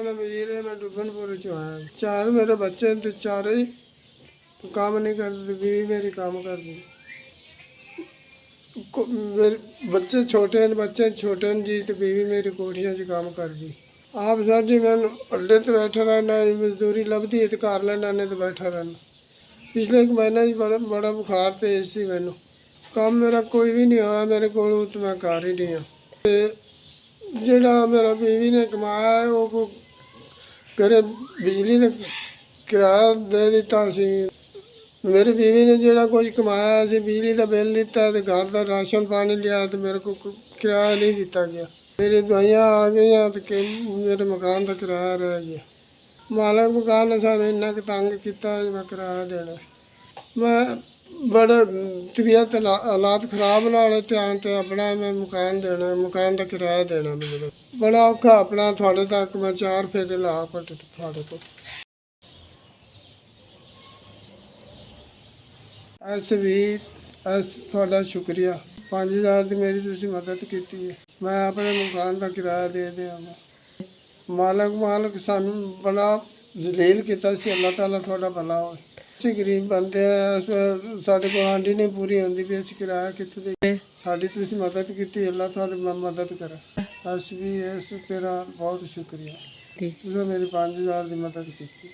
नाम है वीर है, मैं डुबनपुर चो आया। चार मेरे बच्चे तो चार ही काम नहीं करते, बीवी मेरी काम करती। मेरे बच्चे छोटे हैं जी, तो बीवी मेरी कोठियां च काम करती। आप सर जी मैं अड्डे तो बैठा रहना, मजदूरी लभदी है तो कर लेना, नहीं तो बैठा रहना। पिछले एक महीना जी बड़ा बड़ा बुखार तेज सी मैनू, काम मेरा कोई भी नहीं होया मेरे को, तो मैं कर ही नहीं हाँ। ਜਿਹੜਾ ਮੇਰਾ बीवी ने कमाया है वो को घरे बिजली का किराया दे दिता सी। मेरी बीवी ने ਜਿਹੜਾ कुछ कमाया सी बिजली का बिल दिता तो घर का राशन पानी लिया, तो मेरे को किराया नहीं दिता गया। मेरी दवाइयाँ आ गई तो मेरे मकान का किराया रह गया। मालक मकान ने सानू इन्ना तंग किया, मैं किराया देना। मैं बड़े तबीयत हालात खराब नाल ध्यान ते अपना मैं मकान देना, मकान का किराया देना। मेरे बड़ा औखा अपना थोड़े तक मैं 4 फेरे ला पट थोड़े तो थोड़ा शुक्रिया। 5000 की मेरी तुसी मदद की है, मैं अपने मकान का किराया दे दिया। मालक सानू बड़ा जलील किया सी। अल्लाह ताला थोड़ा भला हो। ਅਸੀਂ ਗਰੀਬ ਬੰਦੇ ਆ, ਸਾਡੇ ਕੋਲ ਆਂਡੀ ਨਹੀਂ ਪੂਰੀ ਹੁੰਦੀ ਵੀ ਅਸੀਂ ਕਿਰਾਇਆ ਕਿੱਥੋਂ ਦੇ। ਸਾਡੀ ਤੁਸੀਂ ਮਦਦ ਕੀਤੀ, ਅੱਲਾ ਤੁਹਾਡੀ ਮਦਦ ਕਰੇ। ਅਸੀਂ ਵੀ ਇਸ ਤੇਰਾ ਬਹੁਤ ਸ਼ੁਕਰੀਆ, ਤੁਸੀਂ ਮੇਰੀ 5000 ਦੀ ਮਦਦ ਕੀਤੀ।